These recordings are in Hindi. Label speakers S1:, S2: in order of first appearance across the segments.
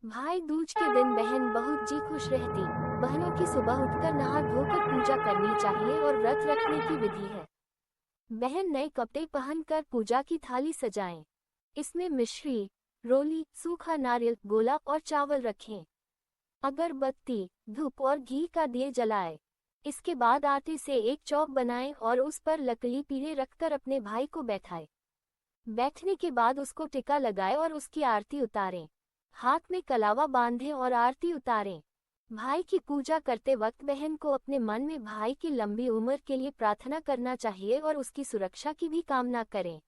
S1: भाई दूज के दिन बहन बहुत जी खुश रहती। बहनों की सुबह उठकर नहा धोकर पूजा करनी चाहिए और व्रत रखने की विधि है। बहन नए कपड़े पहनकर पूजा की थाली सजाएं। इसमें मिश्री, रोली, सूखा नारियल, गोला और चावल रखें। अगरबत्ती, धूप और घी का दिए जलाएं। इसके बाद आटे से एक चौक बनाएं और उस पर लकड़ी पीढ़े रखकर अपने भाई को बैठाएं। बैठने के बाद उसको टिका लगाएं और उसकी आरती उतारें। हाथ में कलावा बांधें और आरती उतारें। भाई की पूजा करते वक्त बहन को अपने मन में भाई की लंबी उम्र के लिए प्रार्थना करना चाहिए और उसकी सुरक्षा की भी कामना करें।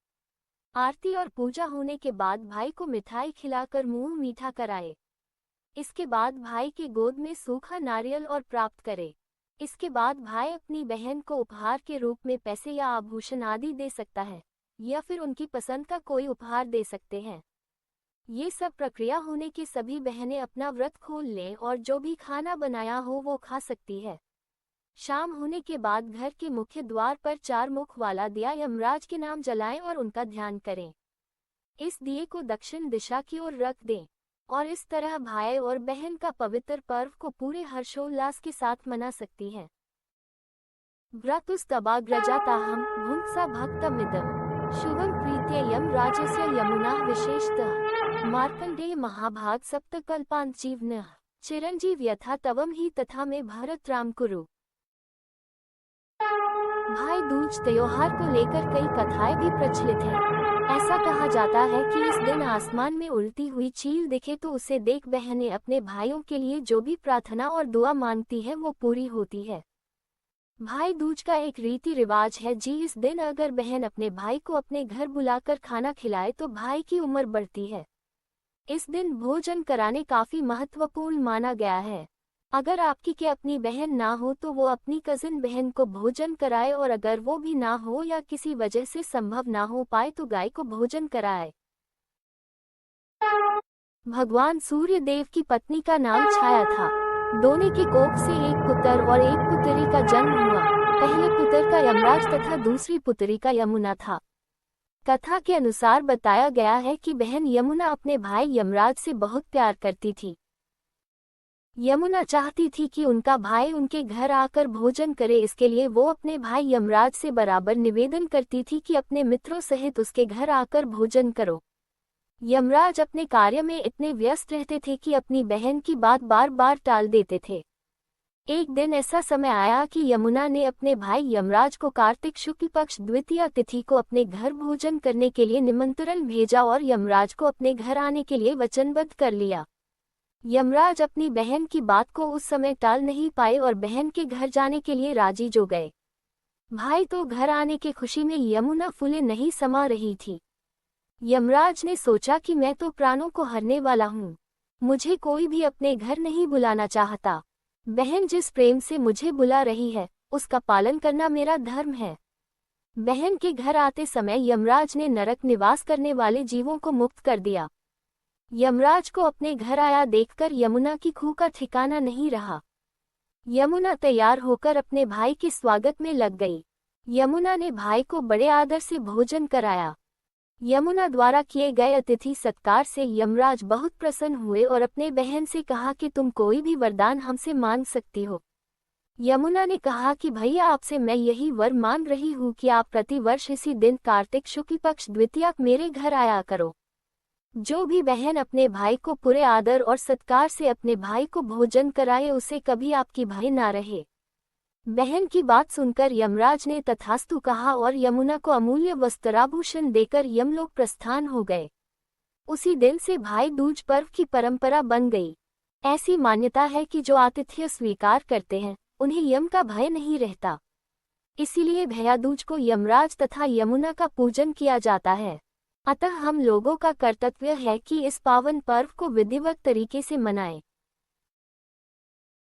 S1: आरती और पूजा होने के बाद भाई को मिठाई खिलाकर मुंह मीठा कराए। इसके बाद भाई की गोद में सूखा नारियल और प्राप्त करे। इसके बाद भाई अपनी बहन को उपहार के रूप में पैसे या आभूषण आदि दे सकता है, या फिर उनकी पसंद का कोई उपहार दे सकते हैं। ये सब प्रक्रिया होने के सभी बहनें अपना व्रत खोल लें और जो भी खाना बनाया हो वो खा सकती है। शाम होने के बाद घर के मुख्य द्वार पर 4 मुख वाला दिया यमराज के नाम जलाएं और उनका ध्यान करें। इस दिए को दक्षिण दिशा की ओर रख दें और इस तरह भाई और बहन का पवित्र पर्व को पूरे हर्षोल्लास के साथ मना सकती हैं। व्रतुस्तवाग्रजाताहं भुंक्सा भक्तमिदं शुभं प्रीत्य यमराजस्य यमुना विशेषतः मार्कंडेय महाभाग सप्तकल्पांत जीवनः चिरंजीव यथा तवम ही तथा में भरत राम कुरु। भाई दूज त्योहार को लेकर कई कथाएं भी प्रचलित हैं। ऐसा कहा जाता है कि इस दिन आसमान में उड़ती हुई चील दिखे तो उसे देख बहनें अपने भाइयों के लिए जो भी प्रार्थना और दुआ मांगती है वो पूरी होती है। भाई दूज का एक रीति रिवाज है जी, इस दिन अगर बहन अपने भाई को अपने घर बुलाकर खाना खिलाए तो भाई की उम्र बढ़ती है। इस दिन भोजन कराने काफी महत्वपूर्ण माना गया है। अगर आपकी के अपनी बहन ना हो तो वो अपनी कजिन बहन को भोजन कराए, और अगर वो भी ना हो या किसी वजह से संभव ना हो पाए तो गाय को भोजन कराए। भगवान सूर्य देव की पत्नी का नाम छाया था। दोनों की कोख से एक पुत्र और एक पुत्री का जन्म हुआ। पहले पुत्र का यमराज तथा दूसरी पुत्री का यमुना था। कथा के अनुसार बताया गया है कि बहन यमुना अपने भाई यमराज से बहुत प्यार करती थी। यमुना चाहती थी कि उनका भाई उनके घर आकर भोजन करे, इसके लिए वो अपने भाई यमराज से बराबर निवेदन करती थी कि अपने मित्रों सहित उसके घर आकर भोजन करो। यमराज अपने कार्य में इतने व्यस्त रहते थे कि अपनी बहन की बात बार बार टाल देते थे। एक दिन ऐसा समय आया कि यमुना ने अपने भाई यमराज को कार्तिक शुक्ल पक्ष द्वितीया तिथि को अपने घर भोजन करने के लिए निमंत्रण भेजा और यमराज को अपने घर आने के लिए वचनबद्ध कर लिया। यमराज अपनी बहन की बात को उस समय टाल नहीं पाए और बहन के घर जाने के लिए राजी हो गए। भाई तो घर आने की खुशी में यमुना फूले नहीं समा रही थी। यमराज ने सोचा कि मैं तो प्राणों को हरने वाला हूँ, मुझे कोई भी अपने घर नहीं बुलाना चाहता। बहन जिस प्रेम से मुझे बुला रही है उसका पालन करना मेरा धर्म है। बहन के घर आते समय यमराज ने नरक निवास करने वाले जीवों को मुक्त कर दिया। यमराज को अपने घर आया देखकर यमुना की खूह का ठिकाना नहीं रहा। यमुना तैयार होकर अपने भाई के स्वागत में लग गई। यमुना ने भाई को बड़े आदर से भोजन कराया। यमुना द्वारा किए गए अतिथि सत्कार से यमराज बहुत प्रसन्न हुए और अपने बहन से कहा कि तुम कोई भी वरदान हमसे मांग सकती हो। यमुना ने कहा कि भैया आपसे मैं यही वर मांग रही हूँ कि आप प्रतिवर्ष इसी दिन कार्तिक शुक्ल पक्ष द्वितीया मेरे घर आया करो। जो भी बहन अपने भाई को पूरे आदर और सत्कार से अपने भाई को भोजन कराए उसे कभी आपकी भाई ना रहे। बहन की बात सुनकर यमराज ने तथास्तु कहा और यमुना को अमूल्य वस्त्राभूषण देकर यमलोक प्रस्थान हो गए। उसी दिन से भाई दूज पर्व की परंपरा बन गई। ऐसी मान्यता है कि जो आतिथ्य स्वीकार करते हैं उन्हें यम का भय नहीं रहता। इसीलिए भैया दूज को यमराज तथा यमुना का पूजन किया जाता है। अतः हम लोगों का कर्तव्य है कि इस पावन पर्व को विधिवत तरीके से मनाएं।